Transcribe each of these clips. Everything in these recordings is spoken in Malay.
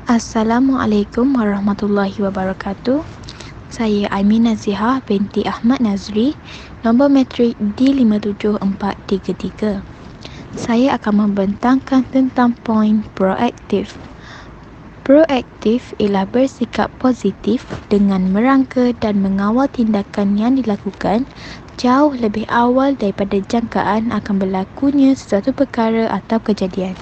Assalamualaikum warahmatullahi wabarakatuh. Saya Aimin Nazihah binti Ahmad Nazri, nombor matrik D57433. Saya akan membentangkan tentang poin proaktif. Proaktif ialah bersikap positif dengan merangka dan mengawal tindakan yang dilakukan jauh lebih awal daripada jangkaan akan berlakunya sesuatu perkara atau kejadian.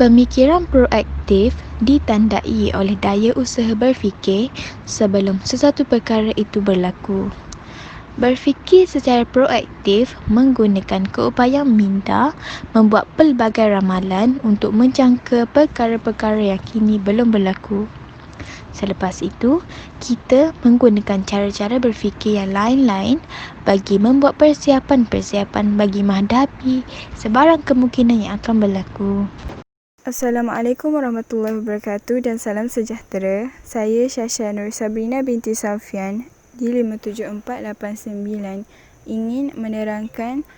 Pemikiran proaktif ditandai oleh daya usaha berfikir sebelum sesuatu perkara itu berlaku. Berfikir secara proaktif menggunakan keupayaan minda membuat pelbagai ramalan untuk menjangka perkara-perkara yang kini belum berlaku. Selepas itu, kita menggunakan cara-cara berfikir yang lain-lain bagi membuat persiapan-persiapan bagi menghadapi sebarang kemungkinan yang akan berlaku. Assalamualaikum warahmatullahi wabarakatuh dan salam sejahtera. Saya Syasha Nur Sabrina binti Safian di 57489 ingin menerangkan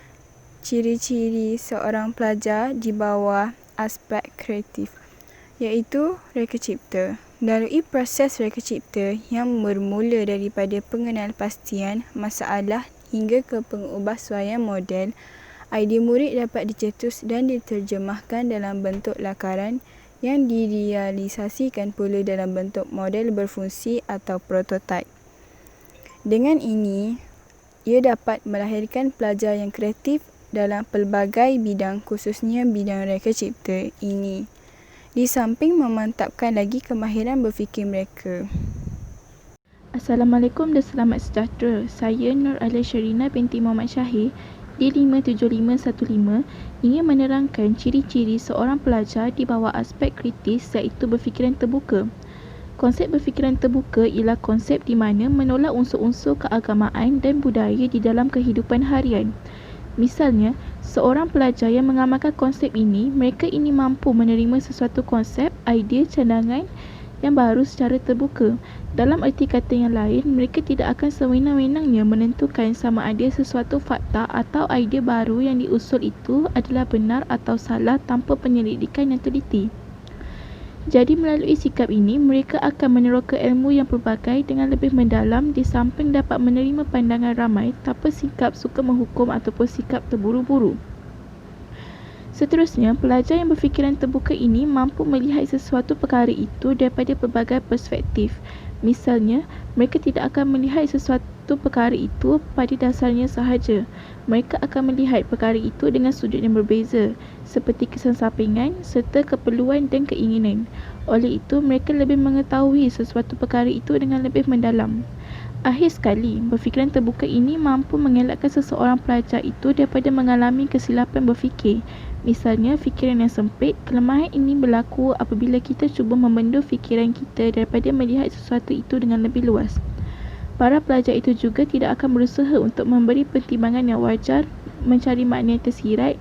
ciri-ciri seorang pelajar di bawah aspek kreatif, iaitu reka cipta. Melalui proses reka cipta yang bermula daripada pengenalpastian masalah hingga ke pengubahsuaian model, idea murid dapat dicetus dan diterjemahkan dalam bentuk lakaran yang direalisasikan pula dalam bentuk model berfungsi atau prototipe. Dengan ini, ia dapat melahirkan pelajar yang kreatif dalam pelbagai bidang, khususnya bidang reka cipta ini, di samping memantapkan lagi kemahiran berfikir mereka. Assalamualaikum dan selamat sejahtera. Saya Nur Alia Sherina binti Muhammad Syahir di 57515 ingin menerangkan ciri-ciri seorang pelajar di bawah aspek kritis, iaitu berfikiran terbuka. Konsep berfikiran terbuka ialah konsep di mana menolak unsur-unsur keagamaan dan budaya di dalam kehidupan harian. Misalnya, seorang pelajar yang mengamalkan konsep ini, mereka ini mampu menerima sesuatu konsep, idea, cadangan yang baru secara terbuka. Dalam erti kata yang lain, mereka tidak akan sewenang-wenangnya menentukan sama ada sesuatu fakta atau idea baru yang diusul itu adalah benar atau salah tanpa penyelidikan yang teliti. Jadi melalui sikap ini, mereka akan meneroka ilmu yang pelbagai dengan lebih mendalam di samping dapat menerima pandangan ramai tanpa sikap suka menghukum ataupun sikap terburu-buru. Seterusnya, pelajar yang berfikiran terbuka ini mampu melihat sesuatu perkara itu daripada pelbagai perspektif. Misalnya, mereka tidak akan melihat sesuatu perkara itu pada dasarnya sahaja. Mereka akan melihat perkara itu dengan sudut yang berbeza, seperti kesan sampingan serta keperluan dan keinginan. Oleh itu, mereka lebih mengetahui sesuatu perkara itu dengan lebih mendalam. Akhir sekali, berfikiran terbuka ini mampu mengelakkan seseorang pelajar itu daripada mengalami kesilapan berfikir. Misalnya, fikiran yang sempit. Kelemahan ini berlaku apabila kita cuba membendung fikiran kita daripada melihat sesuatu itu dengan lebih luas. Para pelajar itu juga tidak akan berusaha untuk memberi pertimbangan yang wajar, mencari makna yang tersirat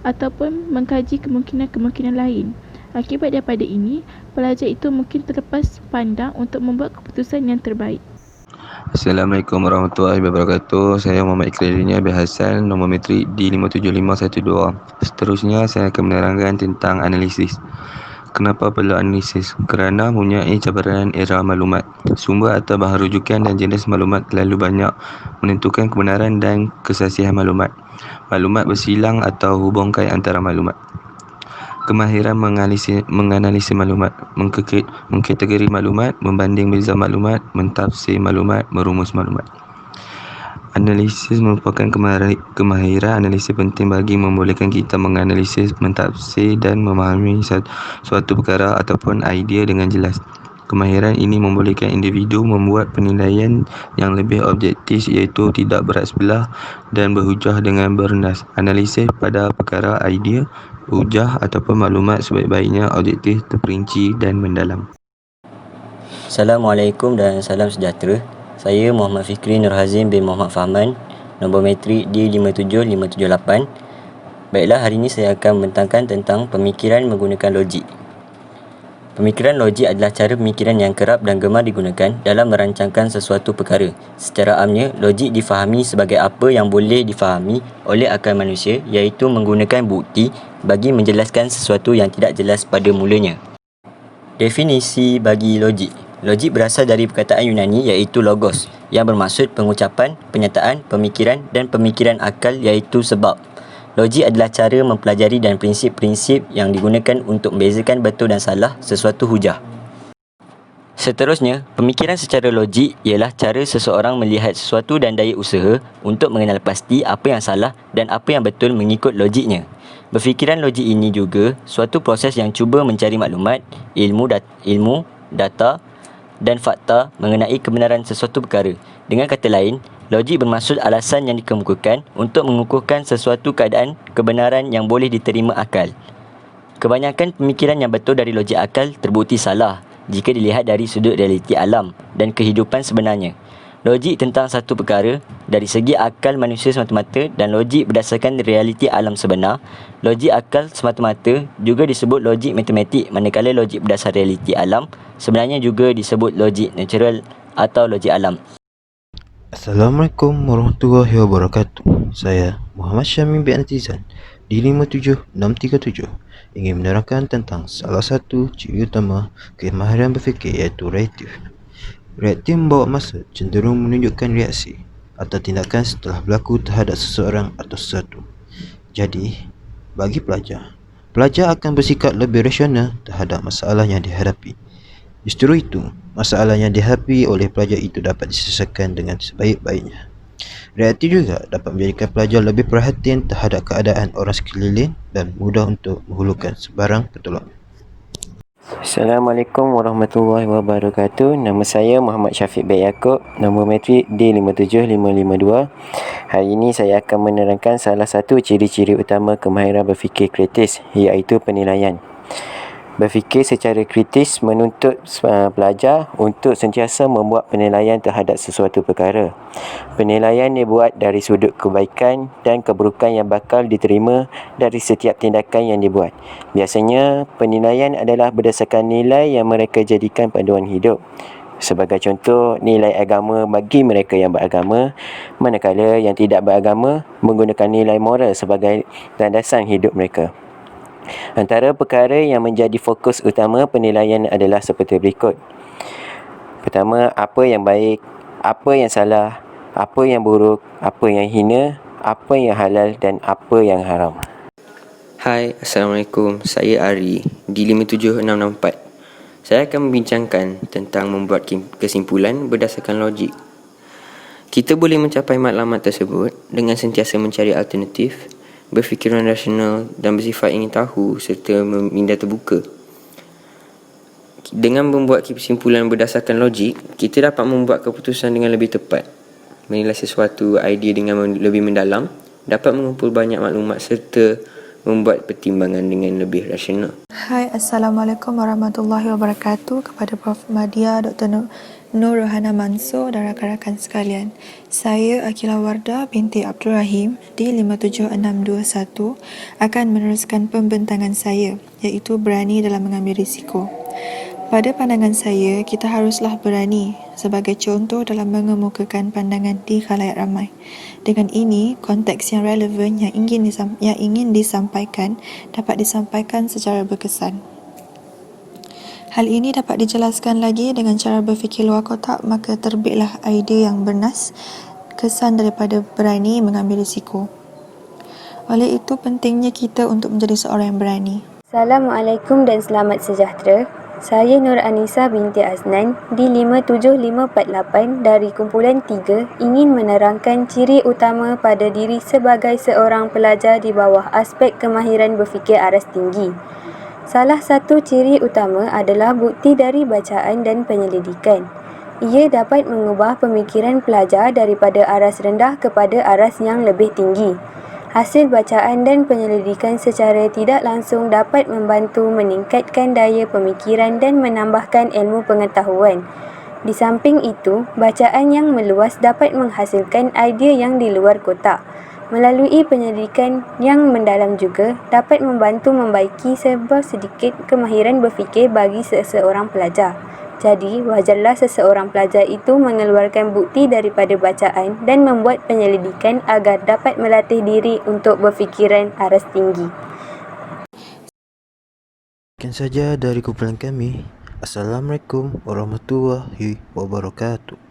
ataupun mengkaji kemungkinan-kemungkinan lain. Akibat daripada ini, pelajar itu mungkin terlepas pandang untuk membuat keputusan yang terbaik. Assalamualaikum warahmatullahi wabarakatuh. Saya Muhammad Ikhlas bin Hassan, nombor matrik D57512. Seterusnya saya akan menerangkan tentang analisis. Kenapa perlu analisis? Kerana mempunyai cabaran era maklumat. Sumber atau bahan rujukan dan jenis maklumat terlalu banyak menentukan kebenaran dan kesasihan maklumat. Maklumat bersilang atau hubungkan antara maklumat. Kemahiran menganalisis maklumat, mengkategori maklumat, membanding beza maklumat, mentafsir maklumat, merumus maklumat. Analisis merupakan kemahiran analisis penting bagi membolehkan kita menganalisis, mentafsir dan memahami suatu perkara ataupun idea dengan jelas. Kemahiran ini membolehkan individu membuat penilaian yang lebih objektif, iaitu tidak berat sebelah dan berhujah dengan bernas. Analisis pada perkara, idea, hujah ataupun maklumat sebaik-baiknya objektif, terperinci dan mendalam. Assalamualaikum dan salam sejahtera. Saya Muhammad Fikri Nur Hazim bin Muhammad Fahman, nombor matrik D57578. Baiklah, hari ini saya akan membentangkan tentang pemikiran menggunakan logik. Pemikiran logik adalah cara pemikiran yang kerap dan gemar digunakan dalam merancangkan sesuatu perkara. Secara amnya, logik difahami sebagai apa yang boleh difahami oleh akal manusia, iaitu menggunakan bukti bagi menjelaskan sesuatu yang tidak jelas pada mulanya. Definisi bagi logik. Logik berasal dari perkataan Yunani iaitu logos, yang bermaksud pengucapan, penyataan, pemikiran dan pemikiran akal iaitu sebab. Logik adalah cara mempelajari dan prinsip-prinsip yang digunakan untuk membezakan betul dan salah sesuatu hujah. Seterusnya, pemikiran secara logik ialah cara seseorang melihat sesuatu dan daya usaha untuk mengenal pasti apa yang salah dan apa yang betul mengikut logiknya. Berfikiran logik ini juga suatu proses yang cuba mencari maklumat, ilmu, data dan fakta mengenai kebenaran sesuatu perkara. Dengan kata lain, logik bermaksud alasan yang dikemukakan untuk mengukuhkan sesuatu keadaan kebenaran yang boleh diterima akal. Kebanyakan pemikiran yang betul dari logik akal terbukti salah jika dilihat dari sudut realiti alam dan kehidupan sebenarnya. Logik tentang satu perkara dari segi akal manusia semata-mata dan logik berdasarkan realiti alam sebenar. Logik akal semata-mata juga disebut logik matematik, manakala logik berdasar realiti alam sebenarnya juga disebut logik natural atau logik alam. Assalamualaikum warahmatullahi wabarakatuh. Saya Muhammad Syamim bin Antizan di 57637 ingin menerangkan tentang salah satu ciri utama kemahiran berfikir iaitu reaktif. Reaktif membawa masa cenderung menunjukkan reaksi atau tindakan setelah berlaku terhadap seseorang atau sesuatu. Jadi, bagi pelajar akan bersikap lebih rasional terhadap masalah yang dihadapi. Justru itu, masalah yang dihadapi oleh pelajar itu dapat diselesaikan dengan sebaik-baiknya. Reaktif juga dapat menjadikan pelajar lebih perhatian terhadap keadaan orang sekeliling dan mudah untuk menghulurkan sebarang pertolongan. Assalamualaikum warahmatullahi wabarakatuh. Nama saya Muhammad Syafiq bin Yaakob, nombor metrik D57552. Hari ini saya akan menerangkan salah satu ciri-ciri utama kemahiran berfikir kritis, iaitu penilaian. Berfikir secara kritis menuntut pelajar untuk sentiasa membuat penilaian terhadap sesuatu perkara. Penilaian dibuat dari sudut kebaikan dan keburukan yang bakal diterima dari setiap tindakan yang dibuat. Biasanya, penilaian adalah berdasarkan nilai yang mereka jadikan panduan hidup. Sebagai contoh, nilai agama bagi mereka yang beragama, manakala yang tidak beragama menggunakan nilai moral sebagai landasan hidup mereka. Antara perkara yang menjadi fokus utama penilaian adalah seperti berikut. Pertama, apa yang baik, apa yang salah, apa yang buruk, apa yang hina, apa yang halal dan apa yang haram. Hai, Assalamualaikum. Saya Ari di 57664. Saya akan membincangkan tentang membuat kesimpulan berdasarkan logik. Kita boleh mencapai matlamat tersebut dengan sentiasa mencari alternatif, berfikiran rasional dan bersifat ingin tahu serta minda terbuka. Dengan membuat kesimpulan berdasarkan logik, kita dapat membuat keputusan dengan lebih tepat, menilai sesuatu idea dengan lebih mendalam, dapat mengumpul banyak maklumat serta membuat pertimbangan dengan lebih rasional. Hai, Assalamualaikum warahmatullahi wabarakatuh. Kepada Prof. Madia, Dr. Nur Rohana Mansur dan rakan-rakan sekalian. Saya Akila Wardah binti Abdul Rahim di 57621 akan meneruskan pembentangan saya, iaitu berani dalam mengambil risiko. Pada pandangan saya, kita haruslah berani sebagai contoh dalam mengemukakan pandangan di khalayak ramai. Dengan ini, konteks yang relevan yang ingin disampaikan dapat disampaikan secara berkesan. Hal ini dapat dijelaskan lagi dengan cara berfikir luar kotak, maka terbitlah idea yang bernas, kesan daripada berani mengambil risiko. Oleh itu, pentingnya kita untuk menjadi seorang yang berani. Assalamualaikum dan selamat sejahtera. Saya Nur Anisa binti Aznan di 57548 dari kumpulan 3 ingin menerangkan ciri utama pada diri sebagai seorang pelajar di bawah aspek kemahiran berfikir aras tinggi. Salah satu ciri utama adalah bukti dari bacaan dan penyelidikan. Ia dapat mengubah pemikiran pelajar daripada aras rendah kepada aras yang lebih tinggi. Hasil bacaan dan penyelidikan secara tidak langsung dapat membantu meningkatkan daya pemikiran dan menambahkan ilmu pengetahuan. Di samping itu, bacaan yang meluas dapat menghasilkan idea yang di luar kotak. Melalui penyelidikan yang mendalam juga dapat membantu membaiki sedikit kemahiran berfikir bagi seseorang pelajar. Jadi, wajarlah seseorang pelajar itu mengeluarkan bukti daripada bacaan dan membuat penyelidikan agar dapat melatih diri untuk berfikiran aras tinggi. Sekian saja dari kumpulan kami. Assalamualaikum warahmatullahi wabarakatuh.